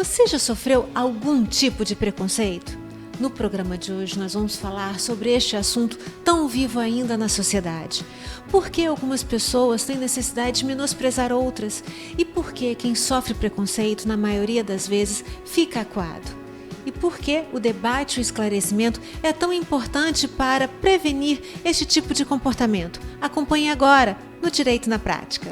Você já sofreu algum tipo de preconceito? No programa de hoje nós vamos falar sobre este assunto tão vivo ainda na sociedade. Por que algumas pessoas têm necessidade de menosprezar outras? E por que quem sofre preconceito, na maioria das vezes, fica acuado? E por que o debate e o esclarecimento é tão importante para prevenir este tipo de comportamento? Acompanhe agora no Direito na Prática.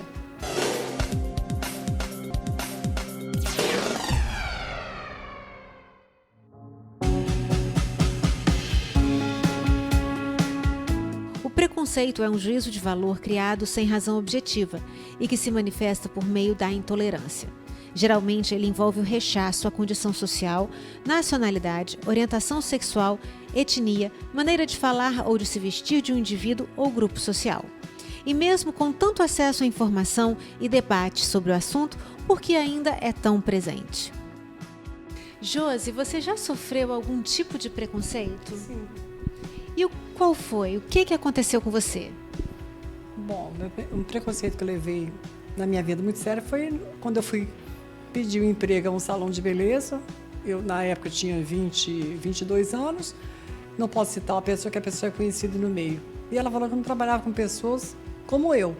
O preconceito é um juízo de valor criado sem razão objetiva e que se manifesta por meio da intolerância. Geralmente, ele envolve o rechaço à condição social, nacionalidade, orientação sexual, etnia, maneira de falar ou de se vestir de um indivíduo ou grupo social. E mesmo com tanto acesso à informação e debate sobre o assunto, por que ainda é tão presente? Josi, você já sofreu algum tipo de preconceito? Sim. E qual foi? O que aconteceu com você? Bom, um preconceito que eu levei na minha vida muito sério foi quando eu fui pedir um emprego a um salão de beleza. Eu, na época, tinha 22 anos. Não posso citar uma pessoa que a pessoa é conhecida no meio. E ela falou que não trabalhava com pessoas como eu.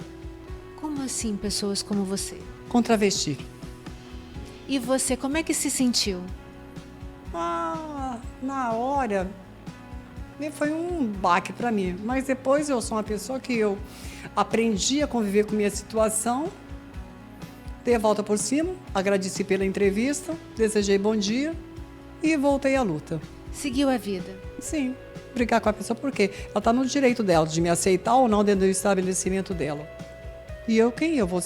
Como assim, pessoas como você? Com travesti. E você, como é que se sentiu? Na hora, foi um baque para mim. Mas depois eu sou uma pessoa que eu aprendi a conviver com minha situação. Dei a volta por cima, agradeci pela entrevista, desejei bom dia e voltei à luta. Seguiu a vida? Sim, brigar com a pessoa porque ela está no direito dela de me aceitar ou não dentro do estabelecimento dela. E eu vou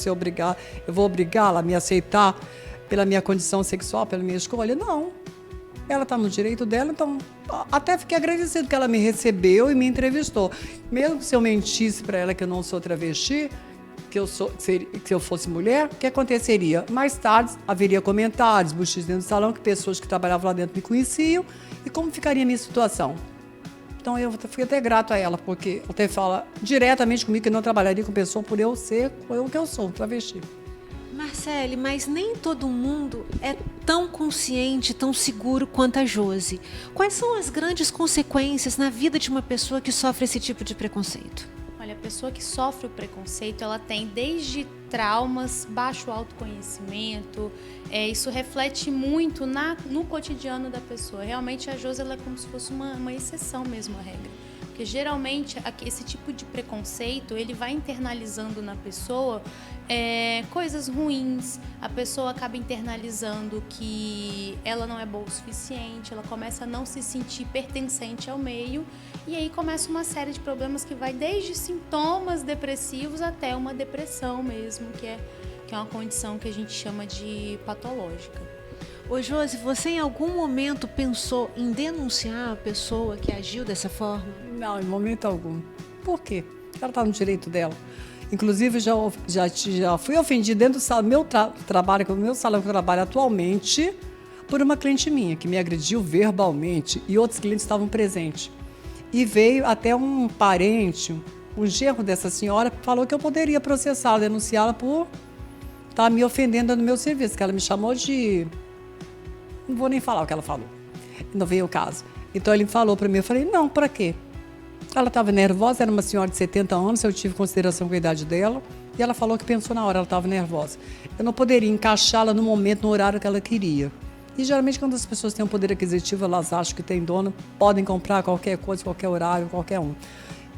obrigá-la a me aceitar pela minha condição sexual, pela minha escolha? Não. Ela está no direito dela, então até fiquei agradecido que ela me recebeu e me entrevistou. Mesmo se eu mentisse para ela que eu não sou travesti, que eu fosse mulher, o que aconteceria? Mais tarde, haveria comentários, buchiches dentro do salão, que pessoas que trabalhavam lá dentro me conheciam, e como ficaria a minha situação. Então, eu fui até grato a ela, porque ela até fala diretamente comigo que não trabalharia com pessoa por eu ser o que eu sou, travesti. Marcele, mas nem todo mundo é tão consciente, tão seguro quanto a Josi. Quais são as grandes consequências na vida de uma pessoa que sofre esse tipo de preconceito? Olha, a pessoa que sofre o preconceito, ela tem desde traumas, baixo autoconhecimento, isso reflete muito no cotidiano da pessoa. Realmente a Josi, ela é como se fosse uma exceção mesmo à regra. Porque geralmente esse tipo de preconceito, ele vai internalizando na pessoa coisas ruins, a pessoa acaba internalizando que ela não é boa o suficiente, ela começa a não se sentir pertencente ao meio e aí começa uma série de problemas que vai desde sintomas depressivos até uma depressão mesmo, que é uma condição que a gente chama de patológica. Ô Josi, você em algum momento pensou em denunciar a pessoa que agiu dessa forma? Não, em momento algum. Por quê? Ela está no direito dela. Inclusive, já fui ofendida dentro do meu trabalho, que é o meu salão que eu trabalho atualmente, por uma cliente minha, que me agrediu verbalmente, e outros clientes estavam presentes. E veio até um parente, um genro dessa senhora, falou que eu poderia processá-la, denunciá-la por estar me ofendendo no meu serviço, que ela me chamou de... Não vou nem falar o que ela falou. Não veio o caso. Então ele falou para mim, eu falei, não, para quê? Ela estava nervosa, era uma senhora de 70 anos, eu tive consideração com a idade dela, e ela falou que pensou na hora, ela estava nervosa. Eu não poderia encaixá-la no momento, no horário que ela queria. E geralmente quando as pessoas têm um poder aquisitivo, elas acham que tem dono, podem comprar qualquer coisa, qualquer horário, qualquer um.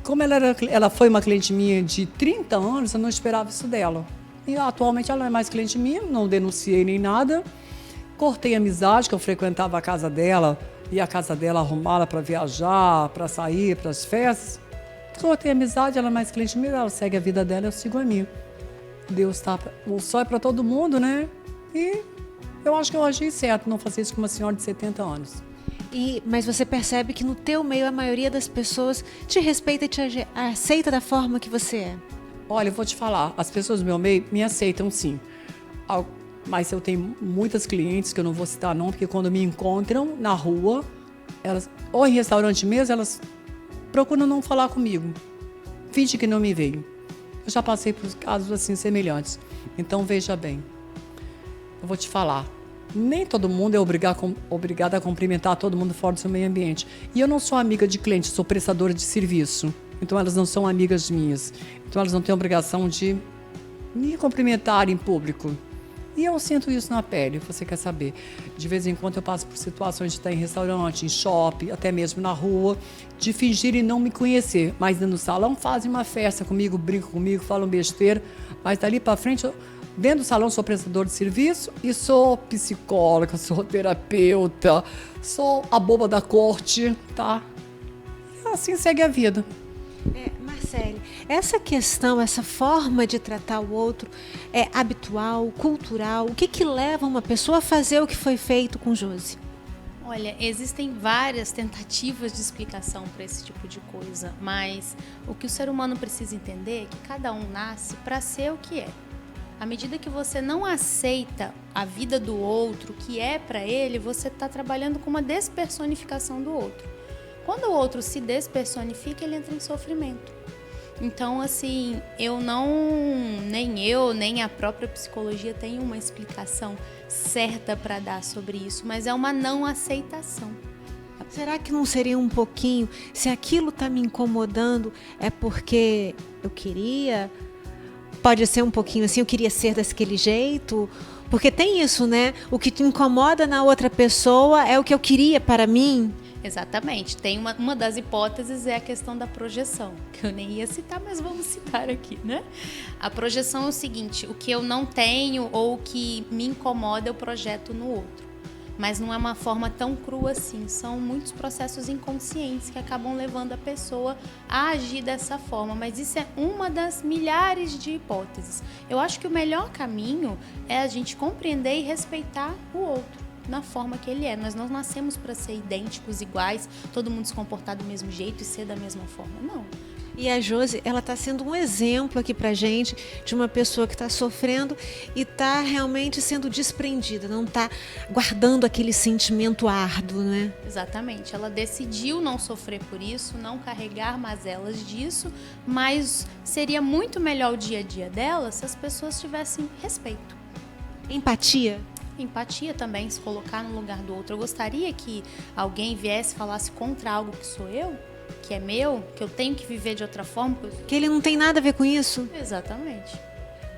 Como ela foi uma cliente minha de 30 anos, eu não esperava isso dela. E atualmente ela não é mais cliente minha, não denunciei nem nada. Cortei a amizade, que eu frequentava a casa dela, e a casa dela arrumá-la para viajar, para sair, para as festas. Cortei a amizade, ela é mais cliente minha, ela segue a vida dela, eu sigo a minha. Deus tá, o sol é para todo mundo, né? E eu acho que eu agi certo, não fazer isso com uma senhora de 70 anos. Mas você percebe que no teu meio a maioria das pessoas te respeita e te aceita da forma que você é? Olha, eu vou te falar, as pessoas do meu meio me aceitam sim. Mas eu tenho muitas clientes, que eu não vou citar não, porque quando me encontram na rua, elas, ou em restaurante mesmo, elas procuram não falar comigo. Finge que não me veio. Eu já passei por casos assim semelhantes. Então, veja bem, eu vou te falar. Nem todo mundo é obrigado a cumprimentar todo mundo fora do seu meio ambiente. E eu não sou amiga de cliente, sou prestadora de serviço. Então elas não são amigas minhas. Então elas não têm obrigação de me cumprimentar em público. E eu sinto isso na pele, você quer saber. De vez em quando eu passo por situações de estar em restaurante, em shopping, até mesmo na rua, de fingirem não me conhecer. Mas dentro do salão fazem uma festa comigo, brincam comigo, falam besteira. Mas dali para frente... Dentro do salão sou prestador de serviço e sou psicóloga, sou terapeuta, sou a boba da corte, tá? E assim segue a vida. Marcele, essa questão, essa forma de tratar o outro é habitual, cultural? O que leva uma pessoa a fazer o que foi feito com Josi? Olha, existem várias tentativas de explicação para esse tipo de coisa, mas o que o ser humano precisa entender é que cada um nasce para ser o que é. À medida que você não aceita a vida do outro, o que é para ele, você está trabalhando com uma despersonificação do outro. Quando o outro se despersonifica, ele entra em sofrimento. Então, assim, nem a própria psicologia tem uma explicação certa para dar sobre isso, mas é uma não aceitação. Será que não seria um pouquinho, se aquilo está me incomodando, é porque eu queria... Pode ser um pouquinho assim, eu queria ser daquele jeito, porque tem isso, né? O que te incomoda na outra pessoa é o que eu queria para mim. Exatamente. Tem uma das hipóteses é a questão da projeção, que eu nem ia citar, mas vamos citar aqui, né? A projeção é o seguinte, o que eu não tenho ou o que me incomoda eu projeto no outro. Mas não é uma forma tão crua assim, são muitos processos inconscientes que acabam levando a pessoa a agir dessa forma, mas isso é uma das milhares de hipóteses. Eu acho que o melhor caminho é a gente compreender e respeitar o outro na forma que ele é. Nós não nascemos para ser idênticos, iguais, todo mundo se comportar do mesmo jeito e ser da mesma forma, não. E a Josi, ela está sendo um exemplo aqui pra gente de uma pessoa que está sofrendo e está realmente sendo desprendida, não está guardando aquele sentimento árduo, né? Exatamente. Ela decidiu não sofrer por isso, não carregar mazelas disso, mas seria muito melhor o dia a dia dela se as pessoas tivessem respeito. Empatia? Empatia também, se colocar no lugar do outro. Eu gostaria que alguém viesse e falasse contra algo que sou eu, que é meu, que eu tenho que viver de outra forma. Que ele não tem nada a ver com isso? Exatamente.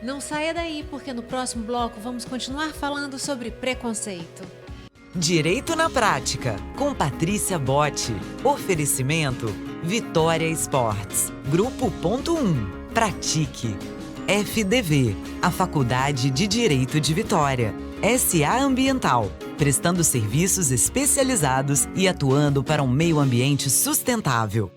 Não saia daí, porque no próximo bloco vamos continuar falando sobre preconceito. Direito na Prática, com Patrícia Botti. Oferecimento Vitória Esportes. Grupo Ponto 1. Pratique. FDV, a Faculdade de Direito de Vitória. SA Ambiental, prestando serviços especializados e atuando para um meio ambiente sustentável.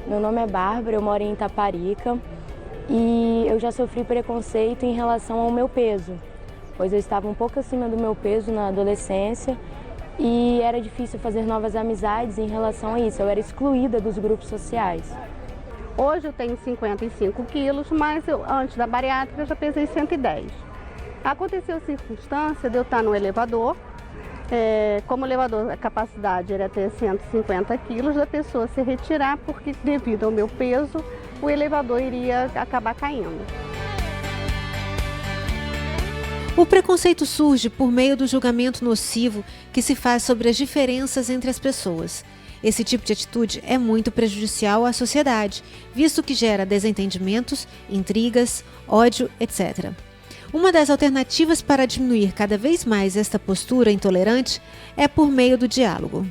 Meu nome é Bárbara, eu moro em Itaparica e eu já sofri preconceito em relação ao meu peso, pois eu estava um pouco acima do meu peso na adolescência e era difícil fazer novas amizades em relação a isso, eu era excluída dos grupos sociais. Hoje eu tenho 55 quilos, mas antes da bariátrica eu já pesei 110. Aconteceu a circunstância de eu estar no elevador. Como o elevador, a capacidade era ter 150 quilos, da pessoa se retirar, porque devido ao meu peso, o elevador iria acabar caindo. O preconceito surge por meio do julgamento nocivo que se faz sobre as diferenças entre as pessoas. Esse tipo de atitude é muito prejudicial à sociedade, visto que gera desentendimentos, intrigas, ódio, etc. Uma das alternativas para diminuir cada vez mais esta postura intolerante é por meio do diálogo.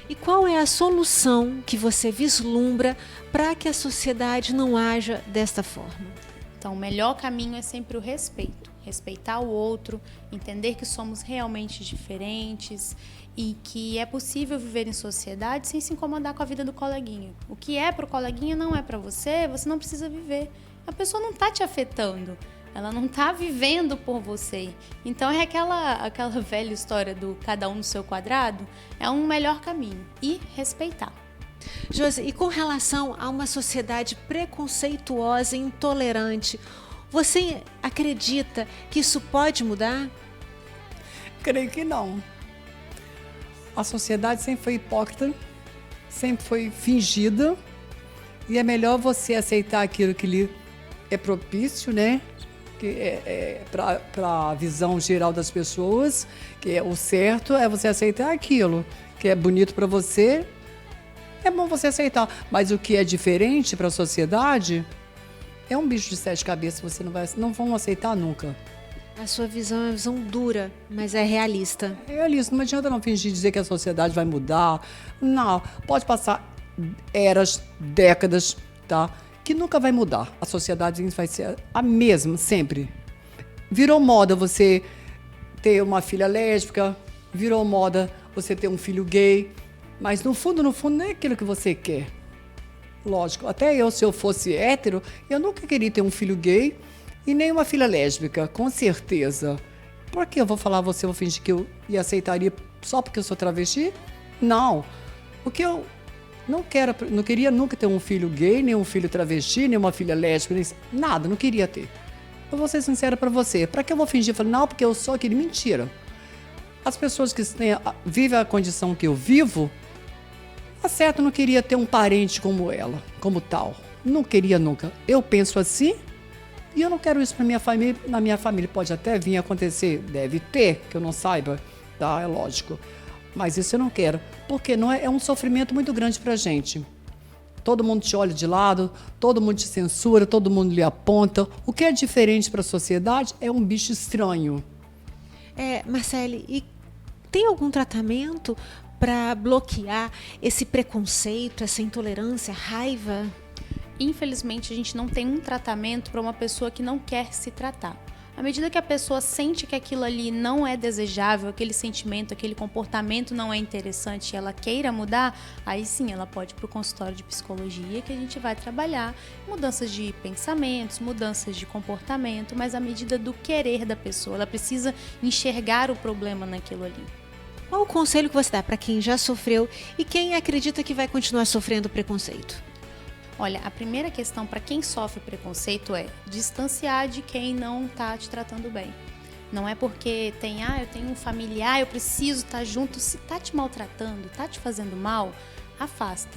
E qual é a solução que você vislumbra para que a sociedade não haja desta forma? Então, o melhor caminho é sempre o respeito. Respeitar o outro, entender que somos realmente diferentes e que é possível viver em sociedade sem se incomodar com a vida do coleguinha. O que é para o coleguinha não é para você não precisa viver. A pessoa não está te afetando. Ela não está vivendo por você. Então é aquela velha história do cada um no seu quadrado. É um melhor caminho. E respeitar. Josi, e com relação a uma sociedade preconceituosa e intolerante, você acredita que isso pode mudar? Creio que não. A sociedade sempre foi hipócrita, sempre foi fingida, e é melhor você aceitar aquilo que lhe é propício, né? Que é para a visão geral das pessoas, que é o certo é você aceitar aquilo que é bonito para você, é bom você aceitar. Mas o que é diferente para a sociedade é um bicho de 7 cabeças, você não vão aceitar nunca. A sua visão é uma visão dura, mas é realista. É realista, não adianta não fingir dizer que a sociedade vai mudar. Não, pode passar eras, décadas, tá? Que nunca vai mudar. A sociedade vai ser a mesma, sempre. Virou moda você ter uma filha lésbica, virou moda você ter um filho gay, mas no fundo, não é aquilo que você quer. Lógico, até eu, se eu fosse hétero, eu nunca queria ter um filho gay e nem uma filha lésbica, com certeza. Por que eu vou falar a você, eu vou fingir que eu aceitaria só porque eu sou travesti? Não. Porque eu não queria nunca ter um filho gay, nem um filho travesti, nem uma filha lésbica, nem nada, não queria ter. Eu vou ser sincera para você. Para que eu vou fingir? Eu falei, não, porque eu só queria. Mentira. As pessoas que vivem a condição que eu vivo, a certo não queria ter um parente como ela, como tal. Não queria nunca. Eu penso assim e eu não quero isso para minha família. Na minha família pode até vir a acontecer, deve ter, que eu não saiba, tá? É lógico. Mas isso eu não quero, porque não é um sofrimento muito grande pra gente. Todo mundo te olha de lado, todo mundo te censura, todo mundo lhe aponta. O que é diferente para a sociedade é um bicho estranho. Marcele, e tem algum tratamento para bloquear esse preconceito, essa intolerância, raiva? Infelizmente, a gente não tem um tratamento para uma pessoa que não quer se tratar. À medida que a pessoa sente que aquilo ali não é desejável, aquele sentimento, aquele comportamento não é interessante e ela queira mudar, aí sim ela pode ir para o consultório de psicologia, que a gente vai trabalhar mudanças de pensamentos, mudanças de comportamento, mas à medida do querer da pessoa. Ela precisa enxergar o problema naquilo ali. Qual o conselho que você dá para quem já sofreu e quem acredita que vai continuar sofrendo preconceito? Olha, a primeira questão para quem sofre preconceito é distanciar de quem não está te tratando bem. Não é porque eu tenho um familiar, eu preciso estar junto. Se está te maltratando, está te fazendo mal, afasta.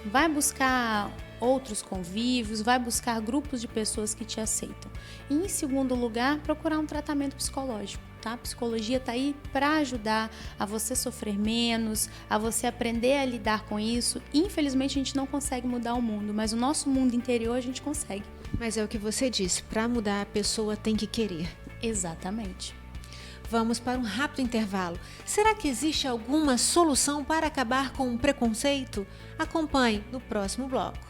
Vai buscar outros convívios, vai buscar grupos de pessoas que te aceitam. E, em segundo lugar, procurar um tratamento psicológico. Tá? A psicologia está aí para ajudar a você sofrer menos, a você aprender a lidar com isso. Infelizmente, a gente não consegue mudar o mundo, mas o nosso mundo interior a gente consegue. Mas é o que você disse, para mudar a pessoa tem que querer. Exatamente. Vamos para um rápido intervalo. Será que existe alguma solução para acabar com o preconceito? Acompanhe no próximo bloco.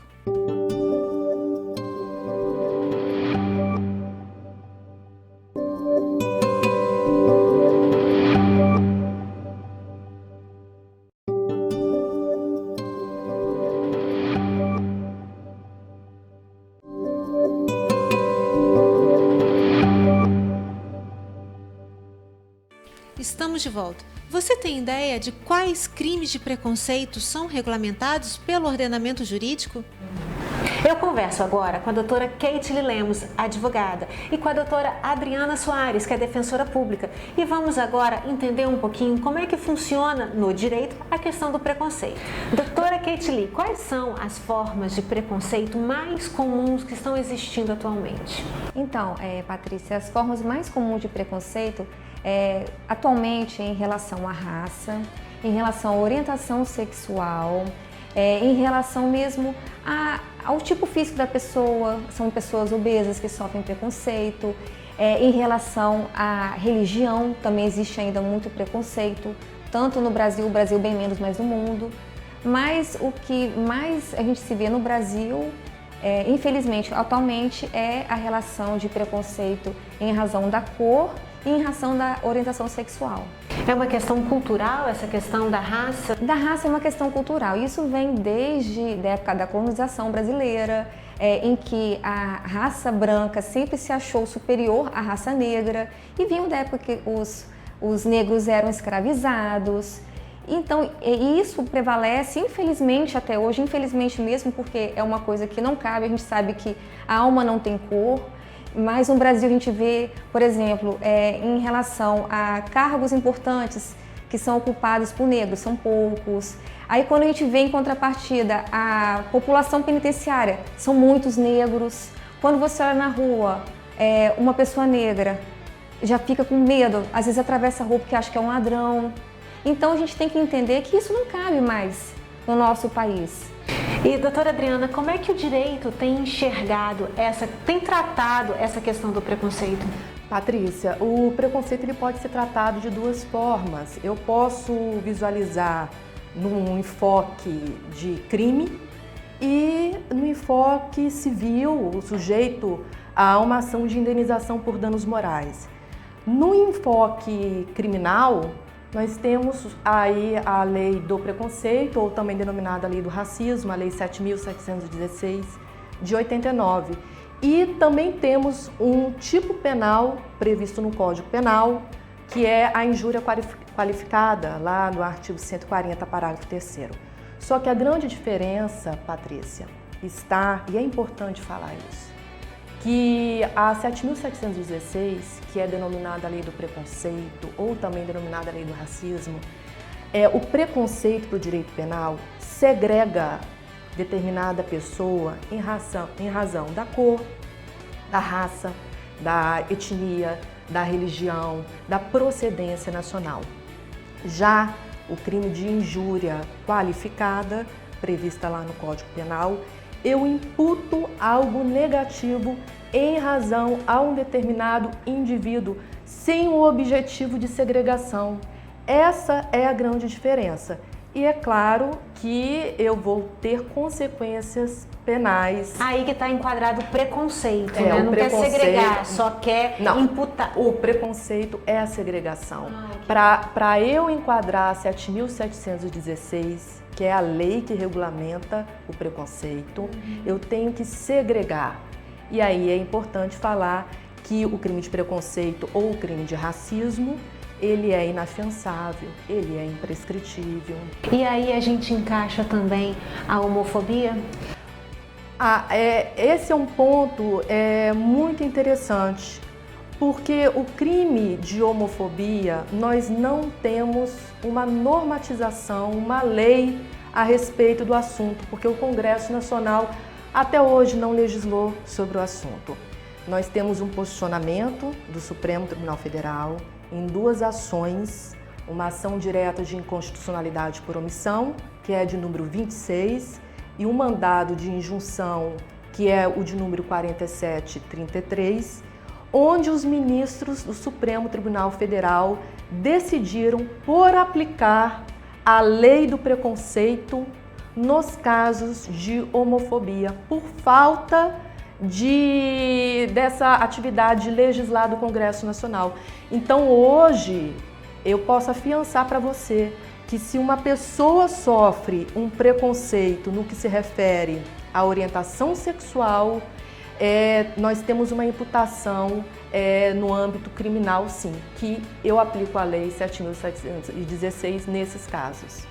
Estamos de volta. Você tem ideia de quais crimes de preconceito são regulamentados pelo ordenamento jurídico? Eu converso agora com a doutora Keitli Lemos, advogada, e com a doutora Adriana Soares, que é defensora pública. E vamos agora entender um pouquinho como é que funciona no direito a questão do preconceito. Doutora Keitli, quais são as formas de preconceito mais comuns que estão existindo atualmente? Então, Patrícia, as formas mais comuns de preconceito atualmente em relação à raça, em relação à orientação sexual, em relação mesmo ao tipo físico da pessoa, são pessoas obesas que sofrem preconceito, em relação à religião também existe ainda muito preconceito, tanto no Brasil, o Brasil bem menos, mas no mundo. Mas o que mais a gente se vê no Brasil, infelizmente, atualmente, é a relação de preconceito em razão da cor e em razão da orientação sexual. É uma questão cultural, essa questão da raça? Da raça é uma questão cultural. Isso vem desde a época da colonização brasileira, em que a raça branca sempre se achou superior à raça negra, e vinha da época que os negros eram escravizados. Então, isso prevalece, infelizmente, até hoje, infelizmente mesmo, porque é uma coisa que não cabe, a gente sabe que a alma não tem cor, mas no Brasil a gente vê, por exemplo, em relação a cargos importantes que são ocupados por negros, são poucos. Aí quando a gente vê em contrapartida a população penitenciária, são muitos negros. Quando você olha na rua, uma pessoa negra já fica com medo, às vezes atravessa a rua porque acha que é um ladrão. Então a gente tem que entender que isso não cabe mais no nosso país. E, doutora Adriana, como é que o direito tem enxergado tem tratado essa questão do preconceito? Patrícia, o preconceito ele pode ser tratado de duas formas. Eu posso visualizar num enfoque de crime e no enfoque civil, o sujeito a uma ação de indenização por danos morais. No enfoque criminal, nós temos aí a lei do preconceito, ou também denominada lei do racismo, a lei 7.716 de 89. E também temos um tipo penal previsto no Código Penal, que é a injúria qualificada, lá no artigo 140, parágrafo 3º. Só que a grande diferença, Patrícia, está, e é importante falar isso, que a 7.716, que é denominada Lei do Preconceito, ou também denominada Lei do Racismo, o preconceito para o direito penal segrega determinada pessoa em razão da cor, da raça, da etnia, da religião, da procedência nacional. Já o crime de injúria qualificada, prevista lá no Código Penal, eu imputo algo negativo em razão a um determinado indivíduo sem o objetivo de segregação. Essa é a grande diferença. E é claro que eu vou ter consequências penais. Aí que está enquadrado o preconceito, né? O não preconceito, quer segregar, só quer imputar. O preconceito é a segregação. Para eu enquadrar a 7.716, que é a lei que regulamenta o preconceito, eu tenho que segregar. E aí é importante falar que o crime de preconceito ou o crime de racismo, ele é inafiançável, ele é imprescritível. E aí a gente encaixa também a homofobia? Esse é um ponto muito interessante, porque o crime de homofobia, nós não temos uma normatização, uma lei a respeito do assunto, porque o Congresso Nacional até hoje não legislou sobre o assunto. Nós temos um posicionamento do Supremo Tribunal Federal em duas ações, uma ação direta de inconstitucionalidade por omissão, que é de número 26, e um mandado de injunção, que é o de número 4733, onde os ministros do Supremo Tribunal Federal decidiram por aplicar a lei do preconceito nos casos de homofobia, por falta dessa atividade legislada do Congresso Nacional. Então hoje eu posso afiançar para você que se uma pessoa sofre um preconceito no que se refere à orientação sexual, nós temos uma imputação no âmbito criminal, sim, que eu aplico a lei 7.716 nesses casos.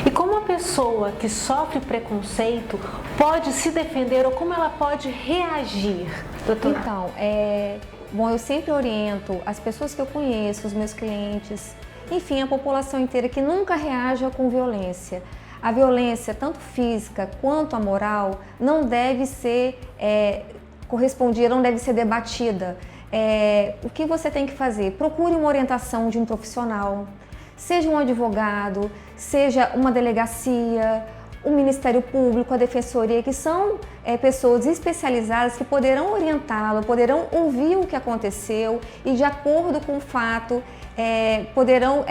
E como a pessoa que sofre preconceito pode se defender ou como ela pode reagir, doutora? Então, bom, eu sempre oriento as pessoas que eu conheço, os meus clientes, enfim, a população inteira que nunca reaja com violência. A violência, tanto física quanto a moral, não deve ser correspondida, não deve ser debatida. O que você tem que fazer? Procure uma orientação de um profissional, seja um advogado, seja uma delegacia, o Ministério Público, a Defensoria, que são pessoas especializadas que poderão orientá-lo, poderão ouvir o que aconteceu e, de acordo com o fato, poderão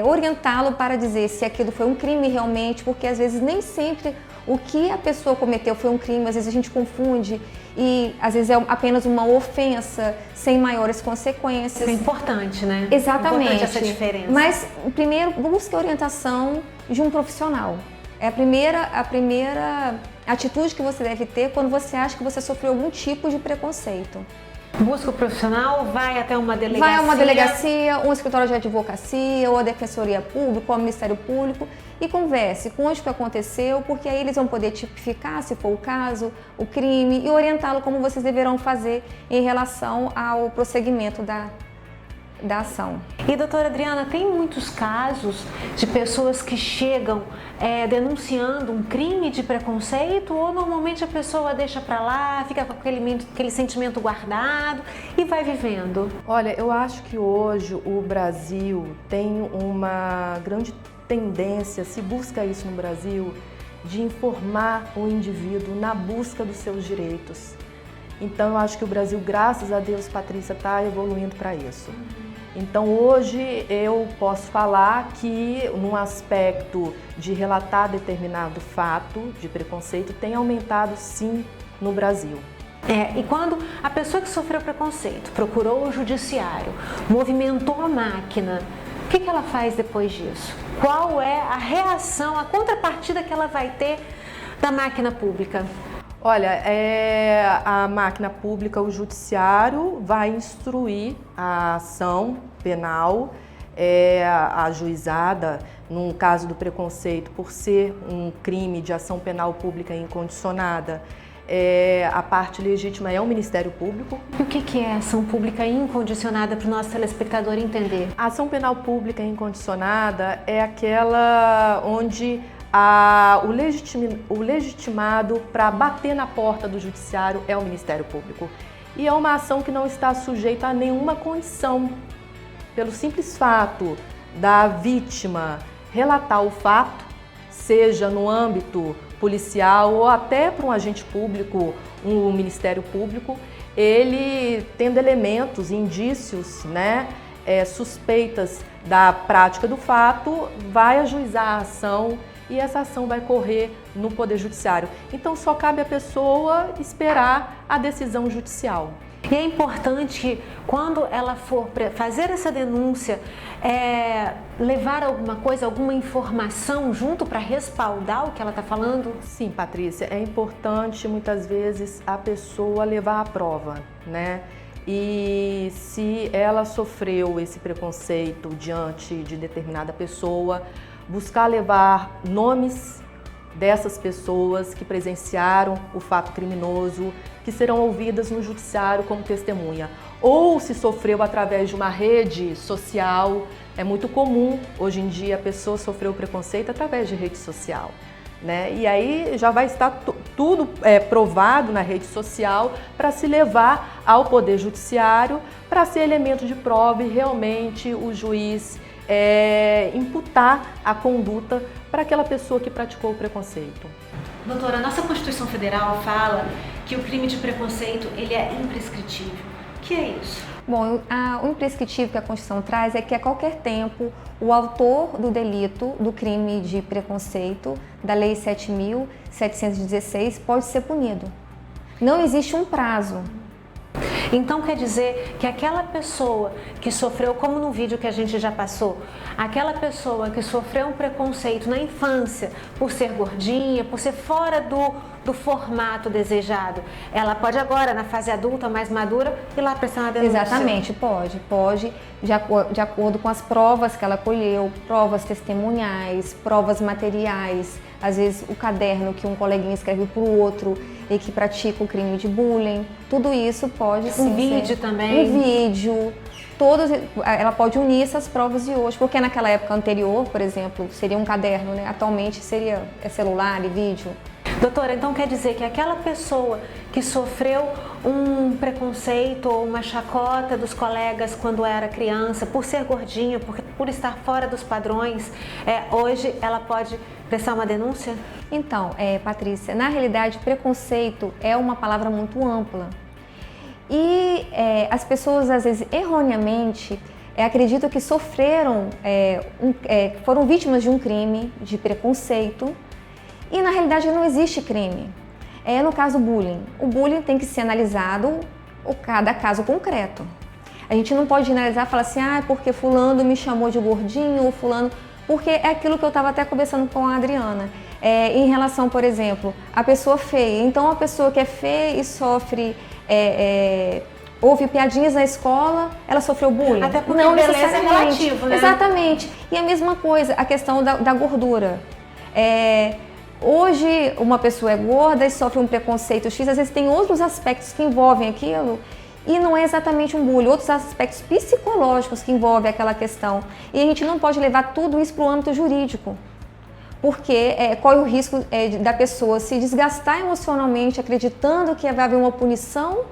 orientá-lo para dizer se aquilo foi um crime realmente, porque às vezes nem sempre o que a pessoa cometeu foi um crime, às vezes a gente confunde e às vezes é apenas uma ofensa sem maiores consequências. É importante, né? Exatamente. É importante essa diferença. Mas primeiro busque a orientação de um profissional. É a primeira atitude que você deve ter quando você acha que você sofreu algum tipo de preconceito. Busca o profissional, vai até uma delegacia. Vai a uma delegacia, um escritório de advocacia, ou a Defensoria Pública, ou o Ministério Público, e converse com onde que aconteceu, porque aí eles vão poder tipificar, se for o caso, o crime, e orientá-lo como vocês deverão fazer em relação ao prosseguimento da ação. E doutora Adriana, tem muitos casos de pessoas que chegam denunciando um crime de preconceito, ou normalmente a pessoa deixa pra lá, fica com aquele sentimento guardado e vai vivendo? Olha, eu acho que hoje o Brasil tem uma grande tendência, se busca isso no Brasil, de informar o indivíduo na busca dos seus direitos. Então eu acho que o Brasil, graças a Deus, Patrícia, está evoluindo para isso. Então hoje eu posso falar que num aspecto de relatar determinado fato de preconceito tem aumentado sim no Brasil. E quando a pessoa que sofreu preconceito procurou o judiciário, movimentou a máquina, o que ela faz depois disso? Qual é a reação, a contrapartida que ela vai ter da máquina pública? Olha, a máquina pública, o judiciário vai instruir a ação penal, a ajuizada, no caso do preconceito, por ser um crime de ação penal pública incondicionada, a parte legítima é o Ministério Público. E o que é ação pública incondicionada para o nosso telespectador entender? A ação penal pública incondicionada é aquela onde o legitimado para bater na porta do judiciário é o Ministério Público. E é uma ação que não está sujeita a nenhuma condição, pelo simples fato da vítima relatar o fato, seja no âmbito policial ou até para um agente público, um Ministério Público, ele tendo elementos, indícios, suspeitas da prática do fato, vai ajuizar a ação e essa ação vai correr no Poder Judiciário. Então só cabe à pessoa esperar a decisão judicial. E é importante que quando ela for fazer essa denúncia, levar alguma coisa, alguma informação junto para respaldar o que ela está falando? Sim, Patrícia, é importante muitas vezes a pessoa levar a prova, E se ela sofreu esse preconceito diante de determinada pessoa, buscar levar nomes dessas pessoas que presenciaram o fato criminoso, que serão ouvidas no judiciário como testemunha. Ou se sofreu através de uma rede social, é muito comum hoje em dia a pessoa sofrer o preconceito através de rede social. E aí já vai estar tudo provado na rede social para se levar ao Poder Judiciário para ser elemento de prova e realmente o juiz imputar a conduta para aquela pessoa que praticou o preconceito. Doutora, a nossa Constituição Federal fala que o crime de preconceito ele é imprescritível. O que é isso? Bom, o imprescritível que a Constituição traz é que a qualquer tempo o autor do delito, do crime de preconceito, da Lei 7.716, pode ser punido. Não existe um prazo. Então quer dizer que aquela pessoa que sofreu, como no vídeo que a gente já passou, aquela pessoa que sofreu um preconceito na infância por ser gordinha, por ser fora do formato desejado, ela pode agora, na fase adulta, mais madura, ir lá prestar uma denúncia? Exatamente, pode, de acordo com as provas que ela colheu, provas testemunhais, provas materiais, às vezes o caderno que um coleguinha escreve para o outro e que pratica o crime de bullying, tudo isso pode sim um vídeo também. Um vídeo, ela pode unir essas provas de hoje, porque naquela época anterior, por exemplo, seria um caderno, atualmente seria celular e vídeo. Doutora, então quer dizer que aquela pessoa que sofreu um preconceito ou uma chacota dos colegas quando era criança, por ser gordinha, por estar fora dos padrões, hoje ela pode prestar uma denúncia? Então, Patrícia, na realidade, preconceito é uma palavra muito ampla. E as pessoas, às vezes, erroneamente, acreditam que sofreram, foram vítimas de um crime de preconceito. E na realidade não existe crime. No caso bullying, o bullying tem que ser analisado cada caso concreto. A gente não pode analisar e falar assim, porque fulano me chamou de gordinho ou fulano, porque é aquilo que eu estava até conversando com a Adriana. Em relação, por exemplo, a pessoa feia. Então a pessoa que é feia e sofre houve piadinhas na escola, ela sofreu bullying? Até porque não beleza necessariamente. é relativo, né? Exatamente. E a mesma coisa, a questão da gordura. Hoje, uma pessoa é gorda e sofre um preconceito X, às vezes tem outros aspectos que envolvem aquilo e não é exatamente um bullying, outros aspectos psicológicos que envolvem aquela questão. E a gente não pode levar tudo isso para o âmbito jurídico, porque corre o risco da pessoa se desgastar emocionalmente acreditando que vai haver uma punição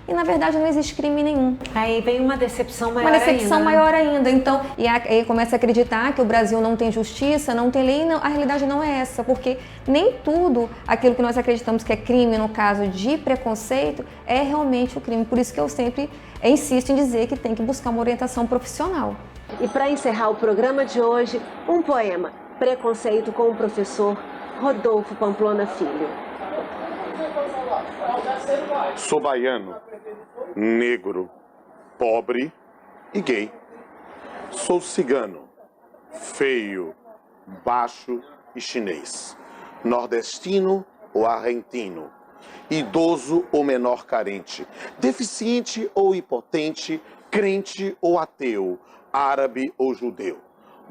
e na verdade não existe crime nenhum. Aí vem uma decepção maior ainda. Uma decepção maior ainda. Então, e aí começa a acreditar que o Brasil não tem justiça, não tem lei. Não, a realidade não é essa, porque nem tudo aquilo que nós acreditamos que é crime no caso de preconceito é realmente o crime. Por isso que eu sempre insisto em dizer que tem que buscar uma orientação profissional. E para encerrar o programa de hoje, um poema, Preconceito, com o professor Rodolfo Pamplona Filho. Sou baiano, negro, pobre e gay. Sou cigano, feio, baixo e chinês. Nordestino ou argentino. Idoso ou menor carente. Deficiente ou impotente. Crente ou ateu. Árabe ou judeu.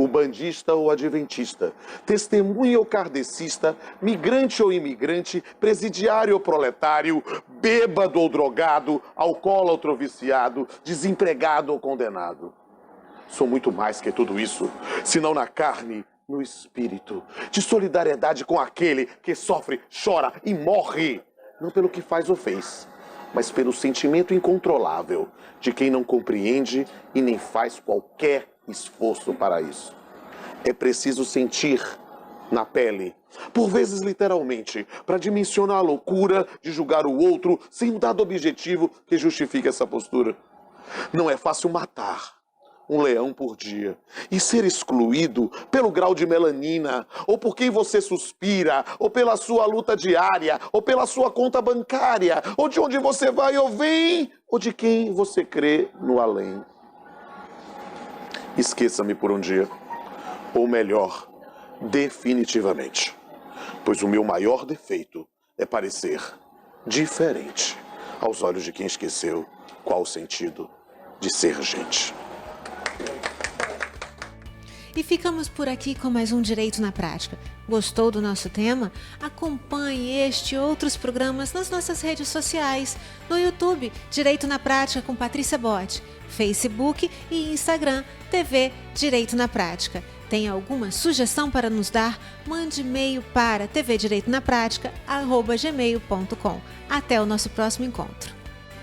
Ubandista ou adventista, testemunha ou kardecista, migrante ou imigrante, presidiário ou proletário, bêbado ou drogado, alcoólatra ou viciado, desempregado ou condenado. Sou muito mais que tudo isso, senão na carne, no espírito, de solidariedade com aquele que sofre, chora e morre, não pelo que faz ou fez, mas pelo sentimento incontrolável de quem não compreende e nem faz qualquer esforço para isso. É preciso sentir na pele, por vezes literalmente, para dimensionar a loucura de julgar o outro sem um dado objetivo que justifique essa postura. Não é fácil matar um leão por dia e ser excluído pelo grau de melanina, ou por quem você suspira, ou pela sua luta diária, ou pela sua conta bancária, ou de onde você vai ou vem, ou de quem você crê no além. Esqueça-me por um dia, ou melhor, definitivamente, pois o meu maior defeito é parecer diferente aos olhos de quem esqueceu qual o sentido de ser gente. E ficamos por aqui com mais um Direito na Prática. Gostou do nosso tema? Acompanhe este e outros programas nas nossas redes sociais. No YouTube, Direito na Prática com Patrícia Botti. Facebook e Instagram, TV Direito na Prática. Tem alguma sugestão para nos dar? Mande e-mail para tvdireitonapratica@gmail.com. Até o nosso próximo encontro.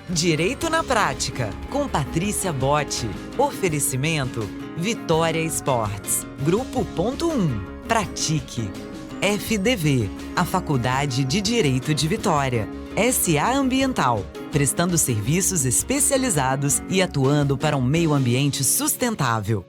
Direito na Prática, com Patrícia Botti. Oferecimento Vitória Esportes. Grupo Ponto 1. Pratique. FDV, a Faculdade de Direito de Vitória. SA Ambiental, prestando serviços especializados e atuando para um meio ambiente sustentável.